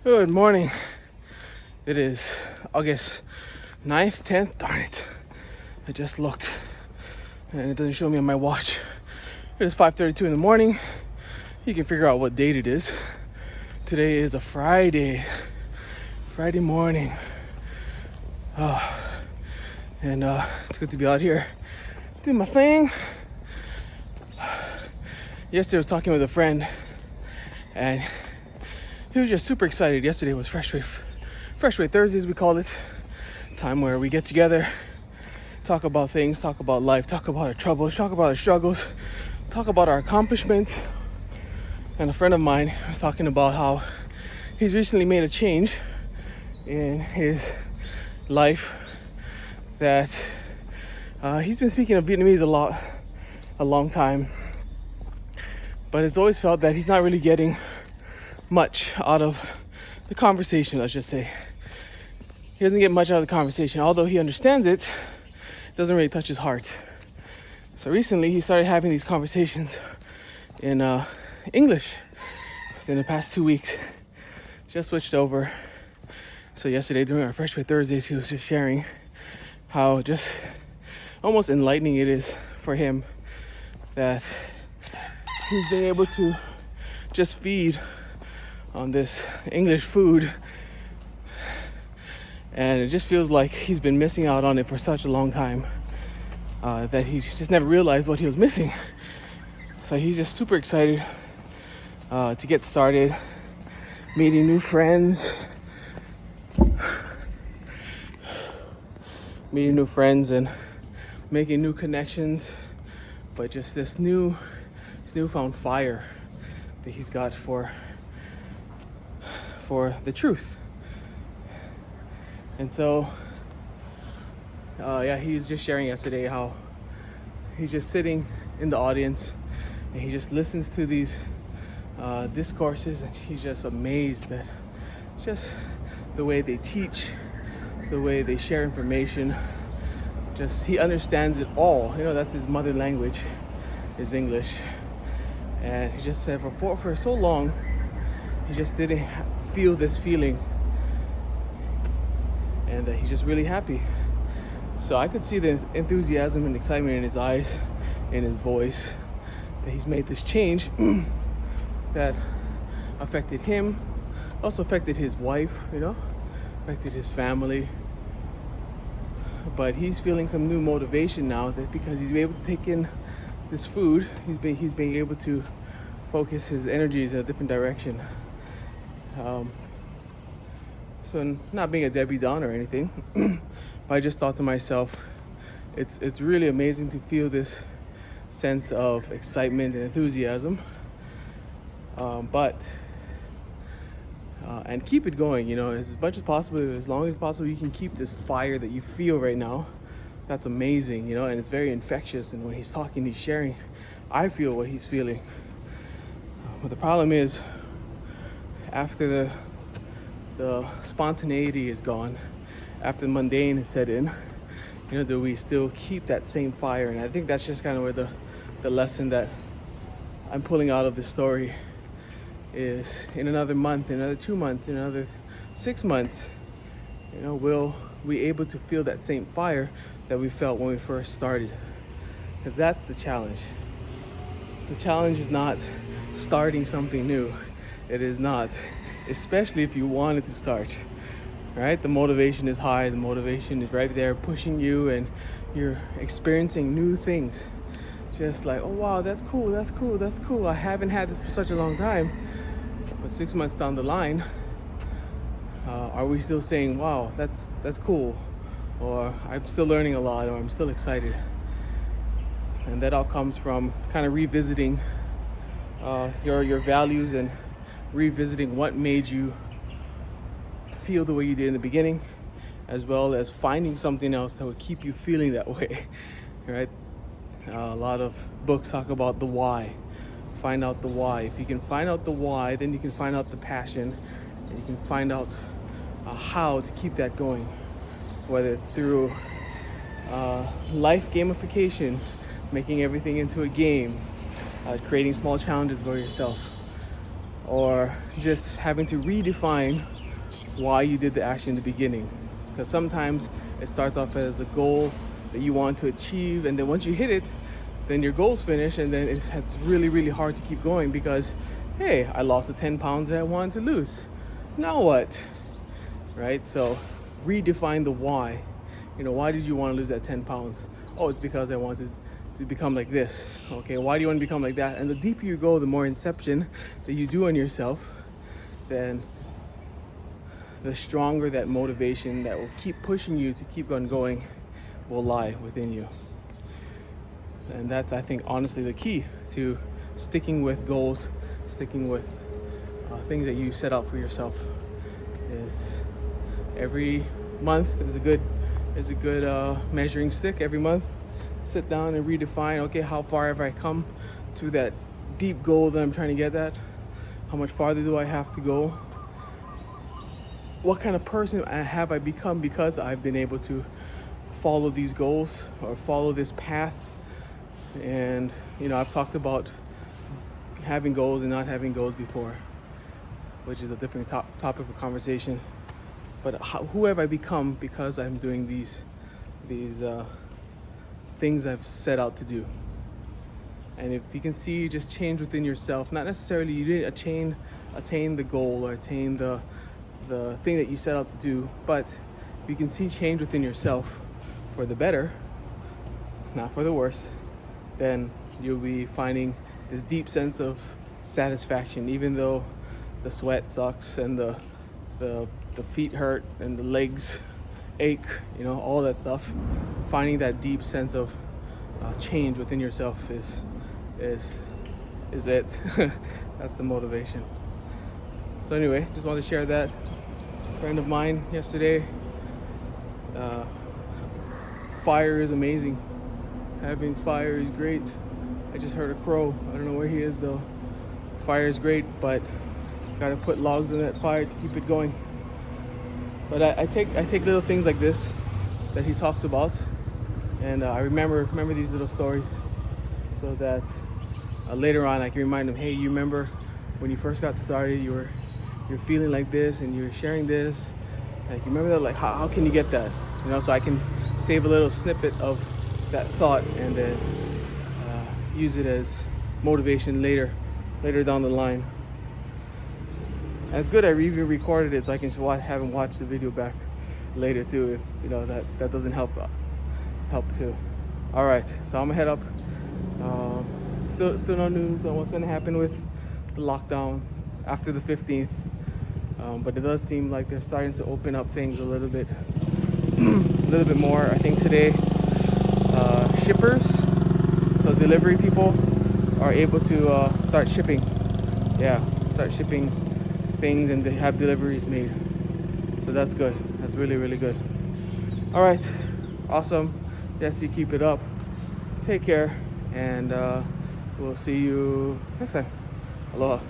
Good morning. It is August 9th, 10th. Darn it. I just looked and it doesn't show me on my watch. It is 5:32 in the morning. You can figure out what date it is. Today is a Friday morning. And it's good to be out here doing my thing. Yesterday I was talking with a friend and he was just super excited. Yesterday was Fresh Way Thursdays, we call it. Time where we get together, talk about things, talk about life, talk about our troubles, talk about our struggles, talk about our accomplishments. And a friend of mine was talking about how he's recently made a change in his life, that he's been speaking of Vietnamese a long time, but it's always felt that he's not really getting much out of the conversation, let's just say. He doesn't get much out of the conversation. Although he understands it, it doesn't really touch his heart. So recently he started having these conversations in English. In the past 2 weeks, just switched over. So yesterday during our Fresh Way Thursdays, he was just sharing how just almost enlightening it is for him that he's been able to just feed on this English food, and it just feels like he's been missing out on it for such a long time, that he just never realized what he was missing. So he's just super excited to get started, meeting new friends, and making new connections, but just this newfound fire that he's got for the truth. And so he was just sharing yesterday how he's just sitting in the audience and he just listens to these discourses, and he's just amazed at just the way they teach, the way they share information. Just he understands it all. That's his mother language, is English. And he just said for so long he just didn't feel this feeling, and he's just really happy. So I could see the enthusiasm and excitement in his eyes, in his voice, that he's made this change that affected him, also affected his wife, affected his family. But he's feeling some new motivation now, that because he's been able to take in this food, he's being able to focus his energies in a different direction. So not being a Debbie Downer or anything, but I just thought to myself, it's really amazing to feel this sense of excitement and enthusiasm, and keep it going, as much as possible, as long as possible. You can keep this fire that you feel right now. That's amazing, and it's very infectious. And when he's talking, he's sharing, I feel what he's feeling. But the problem is, after the spontaneity is gone, after the mundane is set in, do we still keep that same fire? And I think that's just kind of where the lesson that I'm pulling out of this story is: in another month, in another 2 months, in another 6 months, will we able to feel that same fire that we felt when we first started? Because that's the challenge. The challenge is not starting something new. It is not, especially if you wanted to start, right? The motivation is high, the motivation is right there pushing you, and you're experiencing new things. Just like, oh wow, that's cool. I haven't had this for such a long time. But 6 months down the line, are we still saying, wow, that's cool? Or I'm still learning a lot, or I'm still excited? And that all comes from kind of revisiting your values, and revisiting what made you feel the way you did in the beginning, as well as finding something else that would keep you feeling that way, right? A lot of books talk about the why. Find out the why. If you can find out the why, then you can find out the passion, and you can find out how to keep that going, whether it's through life gamification, making everything into a game, creating small challenges for yourself, or just having to redefine why you did the action in the beginning. Because sometimes it starts off as a goal that you want to achieve, and then once you hit it, then your goal's finished, and then it's really, really hard to keep going because, hey, I lost the 10 pounds that I wanted to lose. Now what? Right? So redefine the why. You know, why did you want to lose that 10 pounds? Oh, it's because I wanted to become like this. Okay, why do you want to become like that? And the deeper you go, the more inception that you do on yourself, then the stronger that motivation that will keep pushing you to keep on going will lie within you. And that's, I think, honestly the key to sticking with goals, sticking with things that you set out for yourself. Is every month is a good measuring stick. Every month, sit down and redefine. Okay, how far have I come to that deep goal that I'm trying to get at? How much farther do I have to go? What kind of person have I become because I've been able to follow these goals or follow this path? And you know, I've talked about having goals and not having goals before, which is a different topic of conversation. But who have I become because I'm doing these things I've set out to do? And if you can see just change within yourself, not necessarily you didn't attain the goal or attain the thing that you set out to do, but if you can see change within yourself for the better, not for the worse, then you'll be finding this deep sense of satisfaction, even though the sweat sucks and the feet hurt and the legs ache, you know, all that stuff. Finding that deep sense of change within yourself is it. That's the motivation. So anyway, just wanted to share that. A friend of mine yesterday, fire is amazing. Having fire is great. I just heard a crow. I don't know where he is though. Fire is great, but gotta put logs in that fire to keep it going. But I take little things like this that he talks about, and I remember these little stories, so that later on I can remind him, hey, you remember when you first got started, you're feeling like this, and you're sharing this. Like, you remember that? Like, how can you get that? You know, so I can save a little snippet of that thought and then use it as motivation later down the line. And it's good I even recorded it so I can have him watch the video back later too, if you know that doesn't help too. All right, so I'm gonna head up. Still no news on what's gonna happen with the lockdown after the 15th, but it does seem like they're starting to open up things a little bit more. I think today shippers, so delivery people, are able to start shipping things, and they have deliveries made. So that's good. That's really, really good. All right, awesome. Jesse, keep it up. Take care, and we'll see you next time. Aloha.